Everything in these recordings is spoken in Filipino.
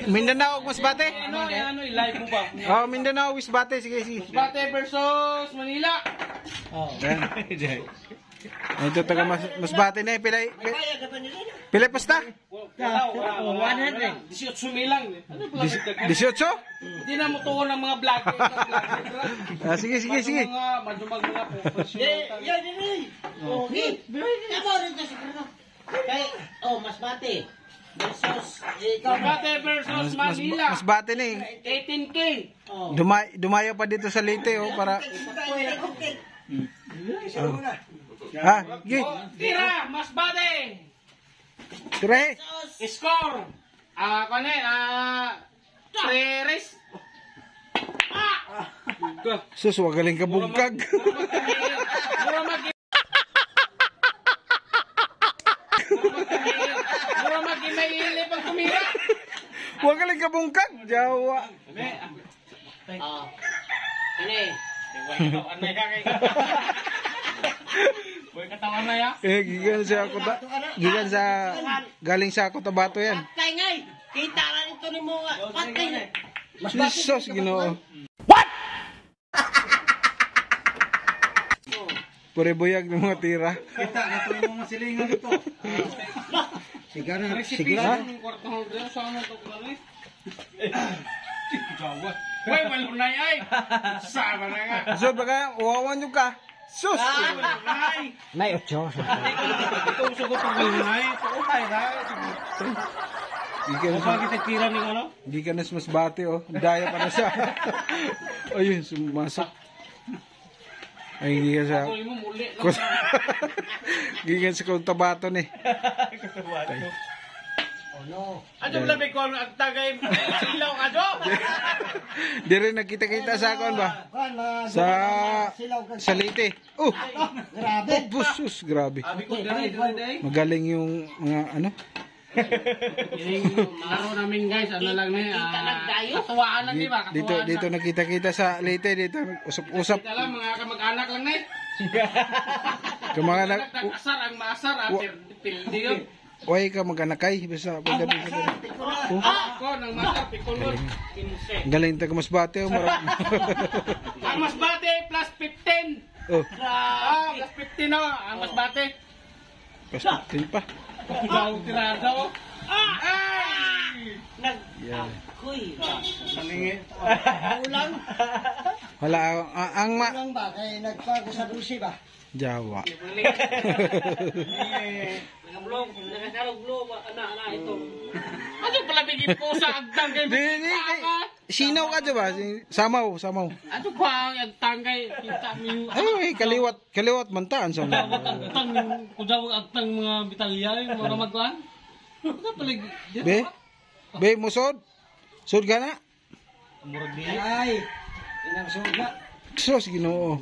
Mindanao ug Masbate. Ano i-live mo ba? Oh, Mindanao ug Masbate, sige. Masbate versus Manila. Oh. Ito taga Masbate na pilay. Pilay pasta? 100. 18 milang. 18? Hindi na mo tuon ng mga vlog. Sige. Mga madumag mga professional. Masbate versus Manila. Masbate ni. 18K. Dumayo pa dito sa Leyte para Tira, Masbate. Tire. Score. Treres. Sus, wagaling ka bungkag. Wagaling ka bungkag. Jawa. Boy katawan na ya. Galing sa Cotabato yan. Patay ngay! Kita lang ito ni mo nga. Patay na. Sus, Ginoo. Pure buyag ng mga tira. Kita na ito yung mga silingan dito. Sige na. Uy, malunay ay! Sama na nga! So, baka, uwawan nyo ka. Sus! Nay, 8. Itong sugot ng malunay. Tuutay na. Kita tira ni ano? Hindi ka na Masbate, oh. Daya pa na siya. Ayun, sumasak. Ay, hindi ka sa... Hindi ka sa Cotabato ni. Ano labi ko ang tagay silaw ka do? Di rin nakita-kita sa akon ba? Sa Leyte. Grabe. Sus, grabe. Magaling yung mga ano. Laro namin guys, ano lang ni. Katuwaan lang di ba? Dito nakita-kita sa Leyte, dito usap-usap. Kita lang mga kamag-anak lang ni. Kamag-anak. Asar ang maasar, pildi yun. Uy ka mag-anakay. Basta pagka dito. Ako, nang masar, pikulot. Galing taga Masbate. Ang Masbate plus 15. Plus 15 na. Ang Masbate. Plus 15 pa. Ikaw tirada o. Kuy. Ulang. Wala. Ulang ba? Kaya nagpago sa dulce ba? Jawa. Ito. Ano pala bigyan po sa agtang kay Sinaw ka dyan ba? Samaw. Ano pa ang agtang kay kita mo? Ay, kaliwat mantaan sa mga. Kung agtang mga bitalya, yung mga magkuhan. Ano pala? Be, musod. Sud ka na? Ay, inang suga. Sus, Ginoo.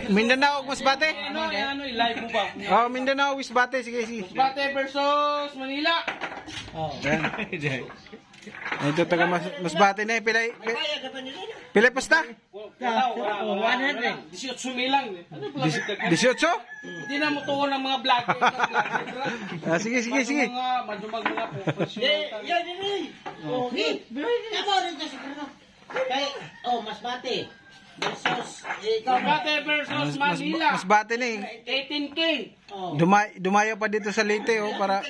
Mindanao ug Masbate. Ano i-live mo ba? Oh, Mindanao ug Masbate, sige. Masbate versus Manila. Ito taga Masbate na pilay. Pilay pasta? 100. 18 milang. 18? Hindi na mo tuon ng mga vlog. Sige. Mga madumag mga professional. Masbate versus Masbate versus Manila. Masbate ni. 18K. Dumayo pa dito sa Leyte para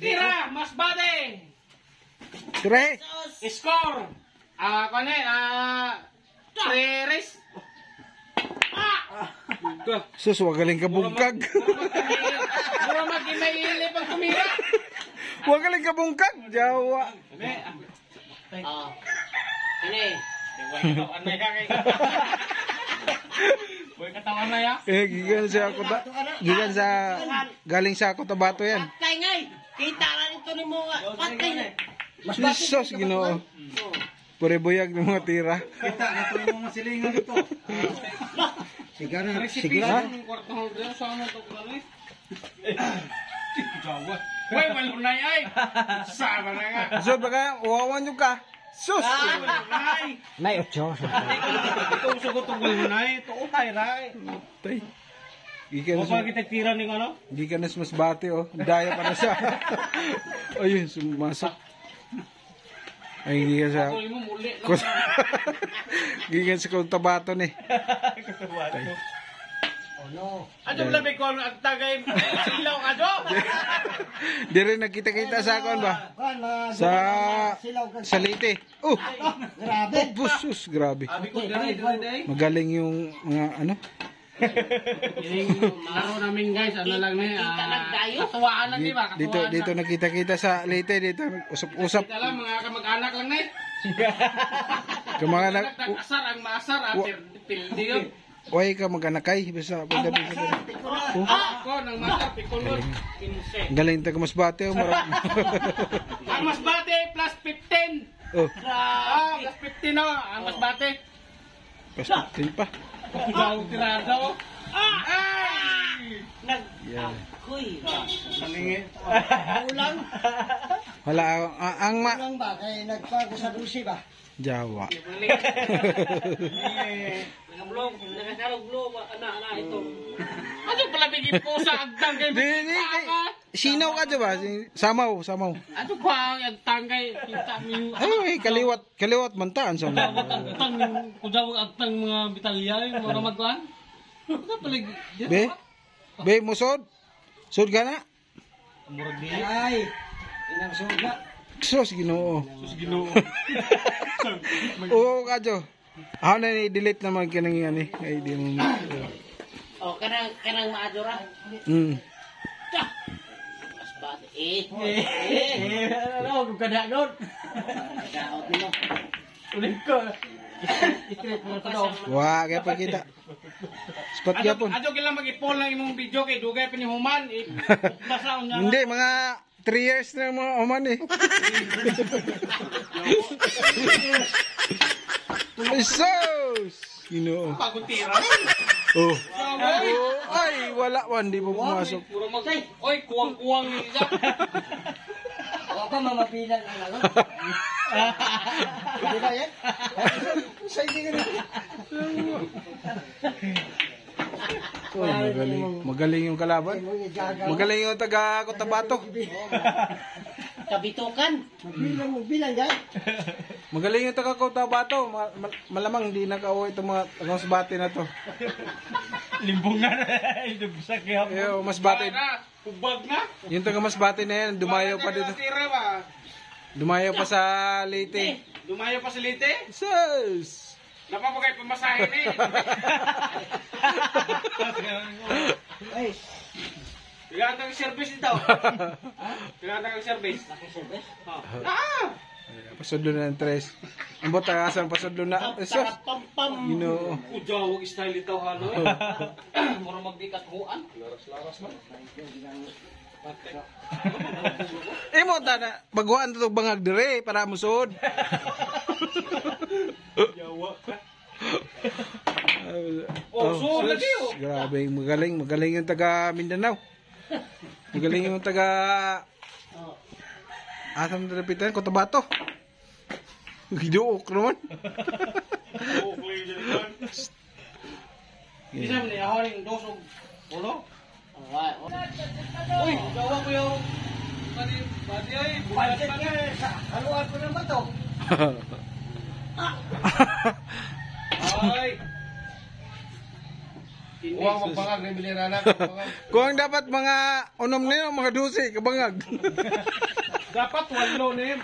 Tira, Masbate. Tire. Score. Treres. Sus, wagaling ka bungkag. Mura mag-email pag tumira. Wagaling ka bungkag. Jawa. Boy katawan na ya. Galing sa Cotabato yan. Patay ngay! Kita lang ito ni mo nga. Patay na. Sus, Ginoo. Pure buyag ng mga tira. Kita na ito yung mga silingan dito. Sige na. Ang kwarto holder sa ano to ko ni. Uy, malunay ay! Sama na nga! So, baka, uwawan nyo ka. Sus! Nay, 8. Itong sugot ng malunay, tuutay na. Gikan Huwag kita tira ng ano? gikan na sa masbate oh. Daya pa na siya. Ayun, sumasok. Ay, gikan sa Tuloy mo muli. gikan sa Cotabato ni. Oh no. Ano ba ko ang tagay silaw ka do? Di rin nagkita-kita sa akon ba? Kuan mga Sa Salite. Oh, grabe. busus, grabe. Abi ko dali. Magaling yung mga ano. Yung laro namin guys, ano lang ni, katuwaan lang di ba? Dito nakita-kita sa Leyte, dito usap-usap. Kita lang, mga kamag-anak lang ni. Kamanga Nagtakasar ang maasar, pildi yun. Uy ka mag-anakay basta pagdating sa Ako, nang masar, pikulot, 15. galing ta masbate oh, marami. Ang masbate, plus 15. Oh, Plus 15 no, ang masbate. pastitin pa. Daw tirado. Ay! Yeah. Kuy. Ulang. Wala ang Ulang ba kay nagpago sa dusi ba? Jawa. Nagablog, nagakalog, ana ito. Ano pala bigyan po sa agtang kay Sinaw ka diba? Samaw. Ano ba ang agtang kay kita mo? Ay, kaliwat man taan sa mga. Agtang, kung agtang mga bitalya, mga magkuhan. Ano pala? Be, musod. Sud ka na? Murag di. Ay. Inang suga. Sos Ginoo. Sus Ginoo. Oo, kadyo. Ako na ni-delete naman ka nang yan eh. Ay, di mo. Oh, kanang maadura. Mas bad Ano, kung kadagon. Daot nimo. Ulit ko. Straight mo ito daw. Wah, kaya pa kita. Spot gyapon. Adyo kailang mag-ipol ng imong video kay dugay pinihuman. Basaon niya. Hindi, mga 3 years na mga uman eh. Isos! Ginoo. Pagutira. Oh. Ay, wala man, di mo pumasok. Puro mag... Oy, kuwang-kuwang ni Isa. Wa pa mamapilan ang ano. Di ba yan? Sa hindi ka Oh, magaling yung kalaban. Magaling yung taga Cotabato. Kabitukan. Magbilang guys. Magaling yung taga Cotabato. Malamang hindi nakauwi itong mga masbate na to. Limbong na. Idugsak kaya. Yo, masbate. Kubag na. Yung taga masbate na yan, dumayo pa dito. Tira ba? Dumayo pa sa Leyte. Dumayo pa sa Leyte? Sus! Napapagay pamasahe ni. Ay. Pinatang service dito. Pinatang service. Service. Pasudlo na ng tres. Ang butagasang pasudlo na. Sus! Pam. Ginoo. Ujawag style ito halo. Mura magbikat huan. Laras-laras man. Imo ta na baguhan to bangag dire para musod. Yawa ka. Oh, lagi oh. Grabe, magaling yung taga Mindanao. Magaling yung taga Asam na repitan Cotabato. Giduok naman. Okay dyan. Isa mo niya ako rin dosog. Ulo? Uy, gawa ko yung badi ay. Budget nga. Haluan ko naman to. Ay. Huwag magpangag na biliranan. Kung ang dapat mga unom nila, mga dusi, kabangag. Dapat walo na yun.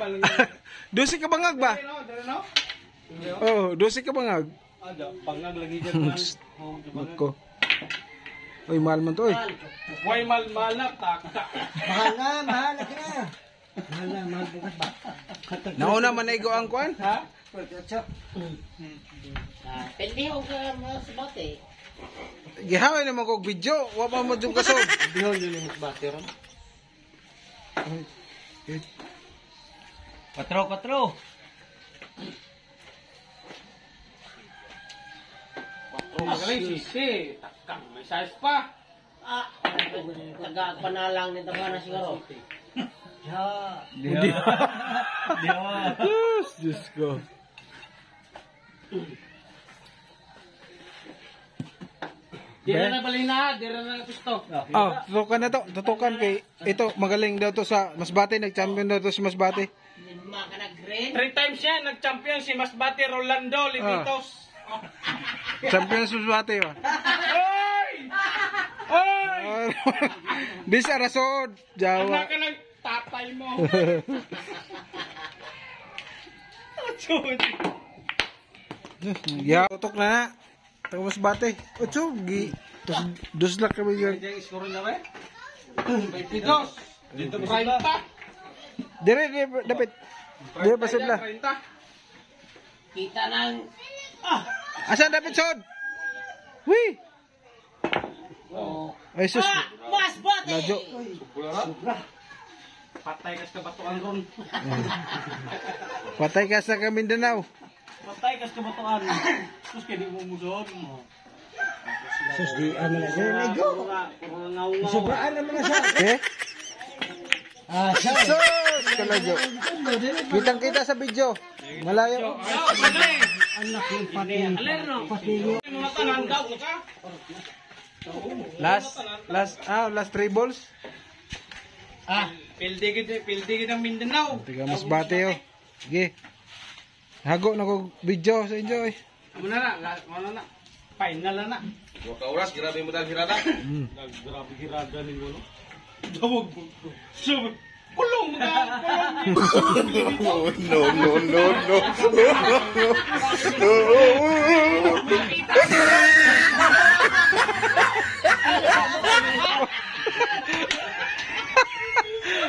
Dusi kabangag ba? Ano? Oh, dusi kabangag. Ada, pangag lagi dyan. Mako. Uy, mahal man to, uy. Huwag mahal na, takta. Mahal na ka na. Mahal bukas ba? Nauna man na ang kuan. Ha? Pendiho ka mga sabate. Gihaway naman kog video, wa pa mo dum kasog. Bihon yun yung bate ron. Patro. Magaling sisi. Takang, may size pa. Taga-panalang nito ka na siguro. Diyos ko. Di na balhin na, di na pisto. Oh, tutukan na to. Tutukan kay ito, magaling daw to sa Masbate, nag-champion daw to si Masbate. 3 times yan, nag-champion si Masbate Rolando Libitos. Champion sa Masbate ba? Oy! Oy! Di sa rason, Jawa. Anak ka ng tatay mo. Ya, tutok na na. Taga Masbate. Ocho, dos lang kami yun. Diyan iskoro na ba? 22. Dito ba 30? Dire, dapat. Dire pa sila. 30. Kita ng... Asan dapat sod? Hui! Ay sus, Mas bote! nadyo. Patay kas kabatuan ron. Patay ka sa Mindanao. Patay kas kabatuan. Sus kaya di mo musod. Sus, di ano na siya. Nego! Sobraan naman na siya. Eh? Siya. Sus! Kalagyo. Kitang kita sa video. Malayo. Anak yung pati. Pati mga tanan daw ka. Last 3 balls. Pildigid ang Mindanao. Tiga Masbate yo. Sige. Hago na ko video sa inyo eh. Muna na. Final na. Dua ka oras, grabe mo dahil hirada. Grabe hirada ni mo. Dawag mo. Sub. Kulong mga. No.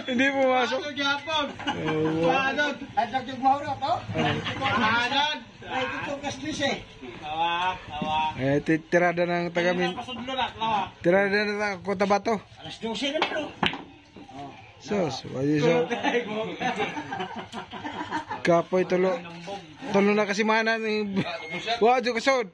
Hindi pumasok. Ano gyapon? Adod! Adod yung mahuro to? Hanad. Ay, ito kastis eh. Tawa. Eh, tirada ng tagamin. Pasudlo na, tawa. Tirada ng Cotabato. Alas 12 na bro. Sus, wali so. Kapoy tulo. Tulo na kasi manan. Wadyo kasod.